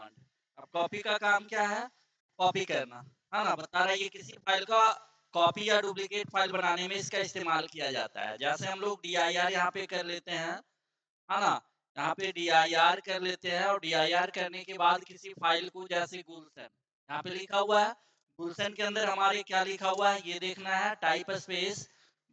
Command. अब copy का काम क्या है? कॉपी करना, है ना? बता रहा है ये किसी फाइल का कॉपी या डुप्लीकेट फाइल बनाने में इसका इस्तेमाल किया जाता है। जैसे हम लोग dir यहाँ पे कर लेते हैं, है ना? यहाँ पे dir कर लेते हैं और dir करने के बाद किसी फाइल को जैसे गुलशन, यहाँ पे लिखा हुआ है, गुलशन के अंदर हमारे क्या लिखा हुआ है ये देखना है, टाइप स्पेस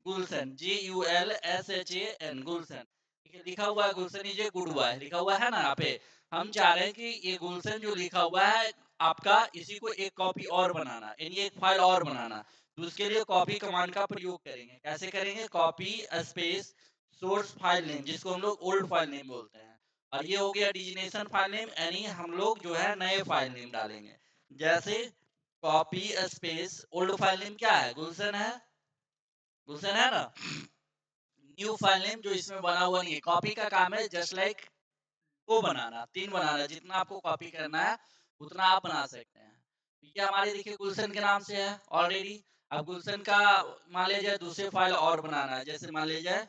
गुलशन, GULSHAN गुलशन, ठीक है, लिखा हुआ है गुलशन इज ए गुड बॉय, लिखा हुआ है ना यहाँ पे। हम चाह रहे हैं कि ये गुलशन जो लिखा हुआ है आपका, इसी को एक कॉपी और बनाना, यानी एक फाइल और बनाना। तो उसके लिए कॉपी कमांड का प्रयोग करेंगे। कैसे करेंगे? Copy space source file name, जिसको हम लोग ओल्ड फाइल नेम बोलते हैं, और ये हो गया डेजिग्नेशन फाइल नेम, यानी हम लोग जो है नए फाइल नेम डालेंगे। जैसे copy space old file name क्या है? गुलशन है, गुलशन है ना? न्यू फाइल नेम जो इसमें बना हुआ नहीं है। कॉपी का काम है जस्ट लाइक 2 बनाना, 3 बनाना, जितना आपको कॉपी करना है उतना आप बना सकते हैं। ये हमारे देखिए गुलशन के नाम से है ऑलरेडी। अब गुलशन का मान लिया जाए दूसरे फाइल और बनाना है, जैसे मान लिया जाए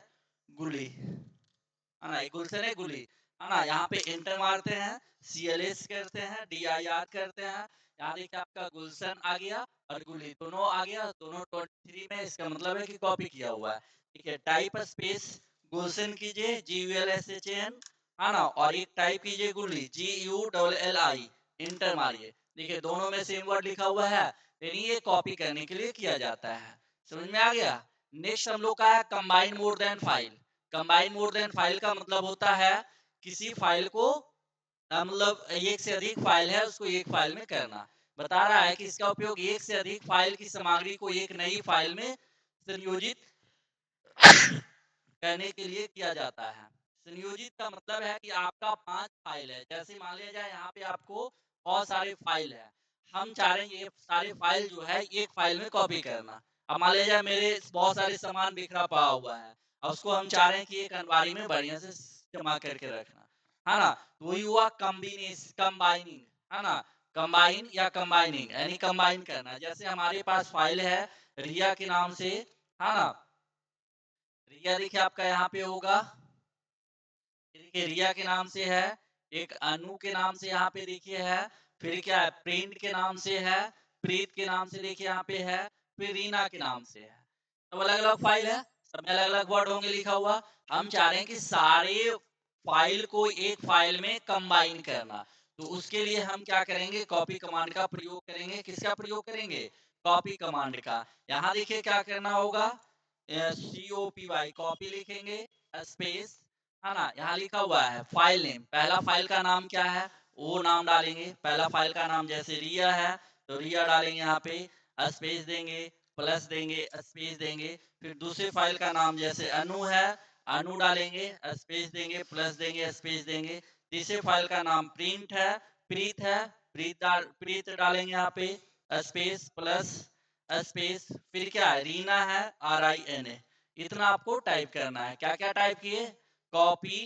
गुली, है ना? गुलशन है गुली, है ना? यहाँ पे एंटर मारते हैं, CLS करते हैं, DIR करते हैं, यहाँ देखिए आपका गुलशन आ गया और गुली दोनों आ गया, दोनों 23 में, इसका मतलब है कि कॉपी किया हुआ है। ठीक है, टाइप स्पेस गुलशन कीजिए, GULSHAN, है ना? और एक टाइप कीजिए गुली, GULLI, इंटर मारिए। देखिए दोनों में सेम वर्ड लिखा हुआ है, यानी ये कॉपी करने के लिए किया जाता है। समझ में आ गया? नेक्स्ट हम लोग का है combine more than file. Combine more than file का मतलब होता है किसी फाइल को मतलब एक से अधिक फाइल है उसको एक फाइल में करना। बता रहा है कि इसका उपयोग एक से अधिक फाइल की सामग्री को एक नई फाइल में संयोजित करने के लिए किया जाता है। संयोजित का मतलब है कि आपका 5 फाइल है, जैसे मान लिया जाए यहाँ पे आपको बहुत सारे फाइल है, हम चाह रहे हैं ये सारे फाइल जो है एक फाइल में कॉपी करना। अब मान लिया जाए मेरे बहुत सारे सामान बिखरा पड़ा हुआ है और उसको हम चाह रहे हैं कि एक अलमारी में बढ़िया से जमा करके रखना, है ना? तो वही हुआ कंबाइनिंग, है ना? कंबाइन या कंबाइनिंग यानी कंबाइन करना। जैसे हमारे पास फाइल है रिया के नाम से, है ना? रिया देखिए आपका यहाँ पे होगा, देखिए रिया के नाम से है, एक अनु के नाम से यहाँ पे देखिए है, फिर क्या है प्रिंट के नाम से है, प्रीत के नाम से देखिए यहाँ पे है, फिर रीना के नाम से है। सब अलग अलग फाइल है, सब में अलग अलग वर्ड होंगे लिखा हुआ। हम चाह रहे हैं कि सारे फाइल को एक फाइल में कंबाइन करना। तो उसके लिए हम क्या करेंगे? कॉपी कमांड का प्रयोग करेंगे। किसका प्रयोग करेंगे? कॉपी कमांड का। यहाँ देखिए क्या करना होगा, COPY कॉपी लिखेंगे, स्पेस, है ना? यहाँ लिखा हुआ है फाइल नेम, पहला फाइल का नाम क्या है वो नाम डालेंगे। पहला फाइल का नाम जैसे रिया है तो रिया डालेंगे, यहाँ पे स्पेस देंगे, प्लस देंगे, स्पेस देंगे। फिर दूसरे फाइल का नाम जैसे अनु है, अनु डालेंगे, स्पेस देंगे, प्लस देंगे, स्पेस देंगे। तीसरे फाइल का नाम प्रिंट है, प्रीत है, प्रीत डालेंगे यहाँ पे, स्पेस प्लस स्पेस, फिर क्या है रीना है, RINA। इतना आपको टाइप करना है। क्या क्या टाइप किए? कॉपी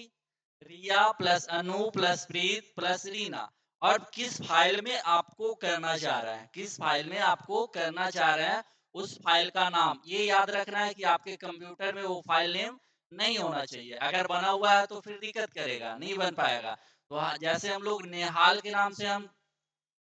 रिया प्लस अनु प्लस प्रीत प्लस रीना। और किस फाइल में आपको करना चाह रहे हैं, किस फाइल में आपको करना चाह रहे हैं उस फाइल का नाम ये याद रखना है कि आपके कंप्यूटर में वो फाइल नेम नहीं होना चाहिए। अगर बना हुआ है तो फिर दिक्कत करेगा, नहीं बन पाएगा। तो जैसे हम लोग नेहाल के नाम से हम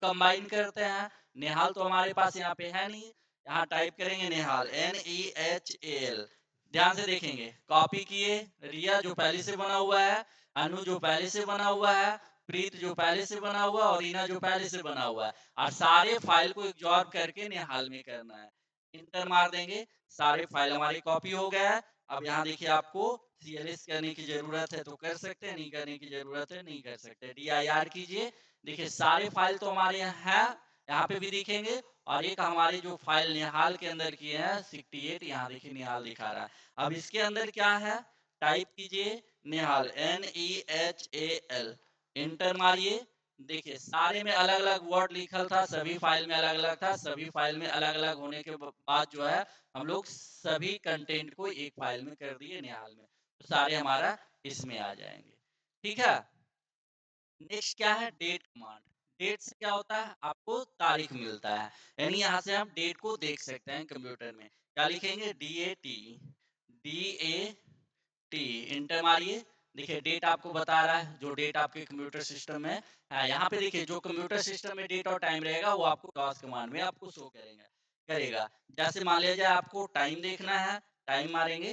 कंबाइन करते हैं, नेहाल तो हमारे पास यहाँ पे है नहीं, यहाँ टाइप करेंगे नेहाल, NEHAL। ध्यान से देखेंगे, कॉपी किए रिया जो पहले से बना हुआ है, अनु जो पहले से बना हुआ है, प्रीत जो पहले से बना हुआ और रीना जो पहले से बना हुआ है, और सारे फाइल को एब्जॉर्ब करके नेहाल में करना है। इंटर मार देंगे, सारे फाइल हमारी कॉपी हो गया है। अब यहाँ देखिए आपको CLS करने की जरूरत है तो कर सकते हैं, नहीं करने की जरूरत है नहीं कर सकते। DIR कीजिए, देखिए सारे फाइल तो हमारे यहाँ है, यहाँ पे भी दिखेंगे। और एक हमारे जो फाइल निहाल के अंदर की है 68, यहाँ देखिए निहाल दिखा रहा है। अब इसके अंदर क्या है, टाइप कीजिए निहाल, NEHAL, इंटर मारिए। देखिए सारे में अलग अलग वर्ड लिखल था, सभी फाइल में अलग अलग था, सभी फाइल में अलग अलग होने के बाद जो है हम लोग सभी कंटेंट को एक फाइल में कर दिए निहाल में, तो सारे हमारा इसमें आ जाएंगे। ठीक है, नेक्स्ट क्या है, डेट कमांड। डेट से क्या होता है, आपको तारीख मिलता है, यानी यहाँ से हम डेट को देख सकते हैं कंप्यूटर में। क्या लिखेंगे, DAT, इंटर मारिए। देखिए डेट आपको बता रहा है, जो डेट आपके कंप्यूटर सिस्टम में है। यहाँ पे देखिए जो कंप्यूटर सिस्टम में डेट और टाइम रहेगा वो आपको डॉस कमांड में आपको शो करेगा। जैसे मान लिया जाए आपको टाइम देखना है, टाइम मारेंगे,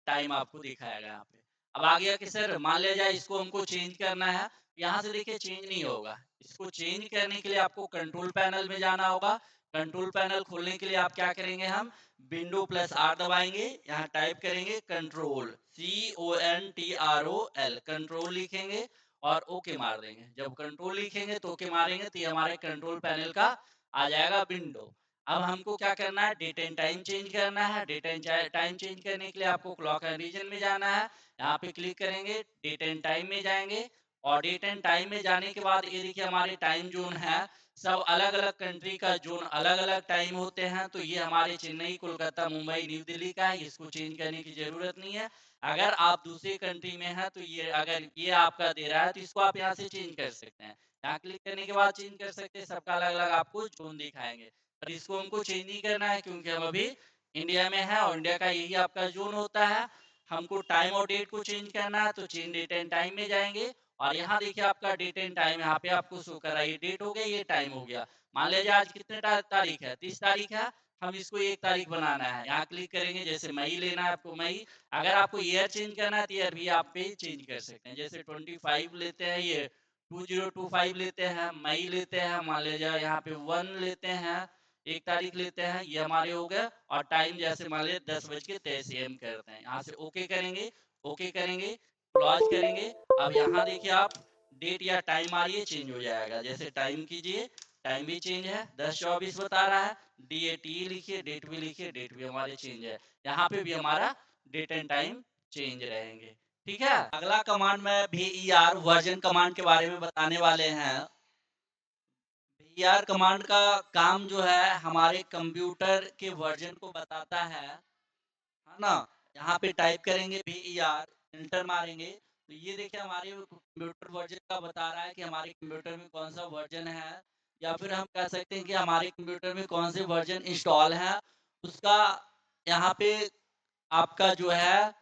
टाइम आपको दिखाएगा यहाँ पे। अब आ गया कि सर मान लिया जाए इसको हमको चेंज करना है, यहाँ से देखिए चेंज नहीं होगा। इसको चेंज करने के लिए आपको कंट्रोल पैनल में जाना होगा। कंट्रोल पैनल खोलने के लिए आप क्या करेंगे, हम विंडो प्लस आर दबाएंगे, यहाँ टाइप करेंगे कंट्रोल CONTROL, कंट्रोल लिखेंगे और ओके मार देंगे। जब कंट्रोल लिखेंगे तो ओके मारेंगे तो ये हमारे कंट्रोल पैनल का आ जाएगा विंडो। अब हमको क्या करना है, डेट एंड टाइम चेंज करना है। डेट एंड टाइम चेंज करने के लिए आपको क्लॉक एंड रीजन में जाना है। यहाँ पे क्लिक करेंगे, डेट एंड टाइम में जाएंगे और डेट एंड टाइम में जाने के बाद ये देखिए हमारे टाइम जोन है, सब अलग अलग कंट्री का जोन अलग अलग टाइम होते हैं। तो ये हमारे चेन्नई, कोलकाता, मुंबई, न्यू दिल्ली का है, इसको चेंज करने की जरूरत नहीं है। अगर आप दूसरे कंट्री में हैं तो ये अगर ये आपका दे रहा है तो इसको आप यहाँ से चेंज कर सकते हैं। यहाँ क्लिक करने के बाद चेंज कर सकते हैं, सबका अलग अलग आपको जोन दिखाएंगे। पर इसको हमको चेंज नहीं करना है क्योंकि हम अभी इंडिया में है और इंडिया का यही आपका जोन होता है। हमको टाइम और डेट को चेंज करना है तो चेंज डेट एंड टाइम में जाएंगे और यहाँ देखिए आपका डेट एंड टाइम यहाँ पे आपको शो कर रहा है, ये डेट हो गया, ये टाइम हो गया। मान लीजिए आज कितने तारीख है, 30 तारीख है, हम इसको 1 तारीख बनाना है। यहाँ क्लिक करेंगे, जैसे मई लेना है आपको मई। अगर आपको ईयर चेंज करना है तो ईयर भी आप पे चेंज कर सकते हैं। जैसे 25 लेते हैं, ये 2025 लेते हैं, मई लेते हैं, मान लीजिए यहाँ पे 1 लेते हैं, 1 तारीख लेते हैं, ये हमारे हो गए। और टाइम जैसे मान लीजिए 10:23 AM करते हैं। यहाँ से ओके करेंगे, ओके करेंगे, क्लोज करेंगे। अब यहाँ देखिए आप डेट या टाइम मारिए, चेंज हो जाएगा। जैसे टाइम कीजिए, टाइम भी चेंज है, 10:24 बता रहा है। DAT लिखिए, डेट भी लिखिए, डेट भी हमारे चेंज है। यहाँ पे भी हमारा डेट एंड टाइम चेंज रहेंगे। ठीक है, अगला कमांड में VER वर्जन कमांड के बारे में बताने वाले हैं। VER कमांड का काम जो है हमारे कंप्यूटर के वर्जन को बताता है ना। यहाँ पे टाइप करेंगे VER, इंटर मारेंगे तो ये देखिए हमारे कंप्यूटर वर्जन का बता रहा है कि हमारे कंप्यूटर में कौन सा वर्जन है, या फिर हम कह सकते हैं कि हमारे कंप्यूटर में कौन से वर्जन इंस्टॉल है उसका। यहाँ पे आपका जो है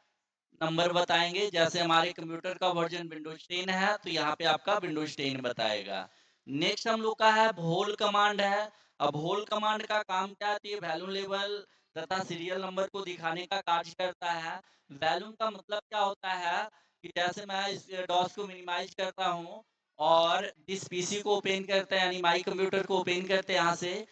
नंबर बताएंगे। जैसे हमारे कंप्यूटर का वर्जन विंडोज 10 है तो यहाँ पे आपका विंडोज 10 बताएगा। नेक्स्ट हम लोग का है होल कमांड है। अब होल कमांड का काम क्या है, वैल्यू लेवल तथा सीरियल नंबर को दिखाने का कार्य करता है। वैल्यू का मतलब क्या होता है कि जैसे मैं इस डॉस को मिनिमाइज करता हूँ और इस पीसी को ओपन करते हैं, यानी माई कंप्यूटर को ओपन करते हैं, यहाँ से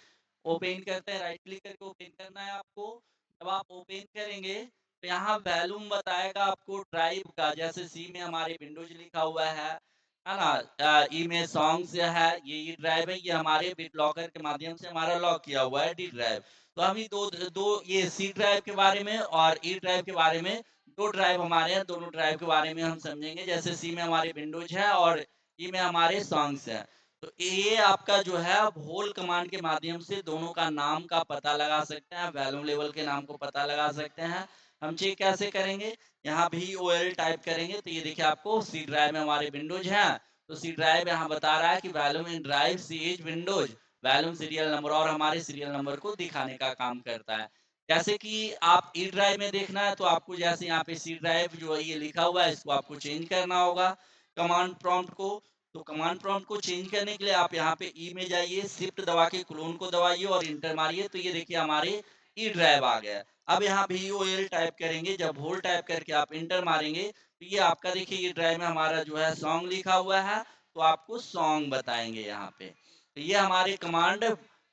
ओपन करते हैं, राइट क्लिक करके ओपन करना है आपको। जब आप ओपन करेंगे तो यहाँ वॉल्यूम बताएगा आपको ड्राइव का। जैसे सी में हमारे विंडोज लिखा हुआ है ना, ई में सॉन्ग्स है, ये ड्राइव है, ये हमारे बिट लॉकर के माध्यम से हमारा लॉक किया हुआ है डी ड्राइव। तो हम ही दो दो ये सी ड्राइव के बारे में और ई ड्राइव के बारे में, दो ड्राइव हमारे हैं, दोनों ड्राइव के बारे में हम समझेंगे। जैसे सी में हमारे विंडोज है और ई में हमारे सॉन्ग्स है। तो ये आपका जो है होल कमांड के माध्यम से दोनों का नाम का पता लगा सकते हैं, वॉल्यूम लेवल के नाम को पता लगा सकते हैं। हम चेक कैसे करेंगे, यहाँ भी OL टाइप करेंगे तो ये देखिए आपको सी ड्राइव में हमारे विंडोज है, तो सी ड्राइव यहाँ बता रहा है कि volume in drive C is Windows, volume serial number और हमारे सीरियल नंबर को दिखाने का काम करता है। जैसे कि आप ई ड्राइव में देखना है तो आपको जैसे यहाँ पे सी ड्राइव जो है ये लिखा हुआ है, इसको आपको चेंज करना होगा कमांड प्रॉम्प्ट को। तो कमांड प्रॉम्प्ट को चेंज करने के लिए आप यहाँ पे ई में जाइए, शिफ्ट दबा के क्लोन को दबाइए और इंटर मारिए तो ये देखिए हमारे ई ड्राइव आ गया। अब यहाँ VOL टाइप करेंगे, जब होल टाइप करके आप इंटर मारेंगे तो ये आपका देखिए ये ड्राइव में हमारा जो है सॉन्ग लिखा हुआ है, तो आपको सॉन्ग बताएंगे यहाँ पे। तो ये हमारे कमांड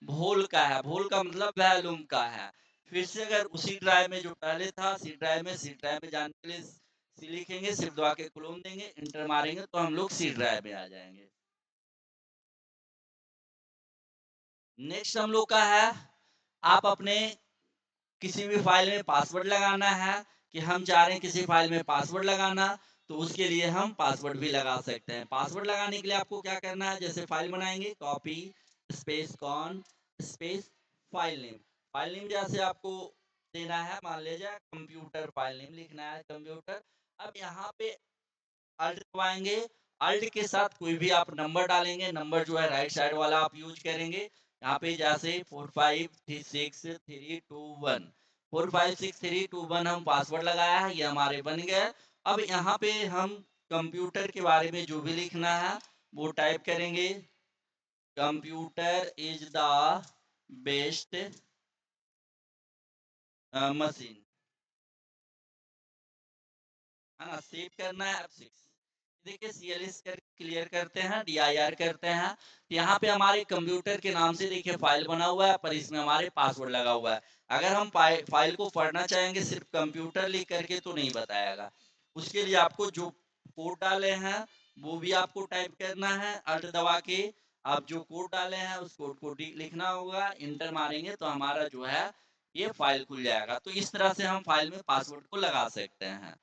भोल का है, भोल का मतलब वॉल्यूम का है। फिर से अगर उसी ड्राइव में जो पहले था सी ड्राइव में जाने के लिए सी लिखेंगे, शिफ्ट दबा के क्लोन देंगे, इंटर मारेंगे तो हम लोग सी ड्राइव में आ जाएंगे। नेक्स्ट हम लोग का है, आप अपने किसी भी फाइल में पासवर्ड लगाना है, कि हम चाह रहे हैं किसी फाइल में पासवर्ड लगाना, तो उसके लिए हम पासवर्ड भी लगा सकते हैं। पासवर्ड लगाने के लिए आपको क्या करना है, जैसे फाइल बनाएंगे, copy space con space file name. File name जैसे आपको देना है, मान लीजिए कंप्यूटर फाइल नेम लिखना है, कंप्यूटर। अब यहाँ पे अल्ट दबाएंगे, अल्ट के साथ कोई भी आप नंबर डालेंगे, नंबर जो है राइट साइड वाला आप यूज करेंगे। यहाँ पे जैसे 456321, 456321 हम पासवर्ड लगाया है, ये हमारे बन गए। अब यहाँ पे हम कंप्यूटर के बारे में जो भी लिखना है वो टाइप करेंगे। Computer is the best machine, है ना। सेव करना है F6। देखिए CLS कर क्लियर करते हैं, DIR करते हैं। तो यहाँ पे हमारे कंप्यूटर के नाम से देखिए फाइल बना हुआ है, पर इसमें हमारे पासवर्ड लगा हुआ है। अगर हम फाइल को पढ़ना चाहेंगे सिर्फ कंप्यूटर लिख करके तो नहीं बताएगा। उसके लिए आपको जो कोड डाले हैं वो भी आपको टाइप करना है, अल्ट दबा के आप जो कोड डाले हैं उस कोड को लिखना होगा। इंटर मारेंगे तो हमारा जो है ये फाइल खुल जाएगा। तो इस तरह से हम फाइल में पासवर्ड को लगा सकते हैं।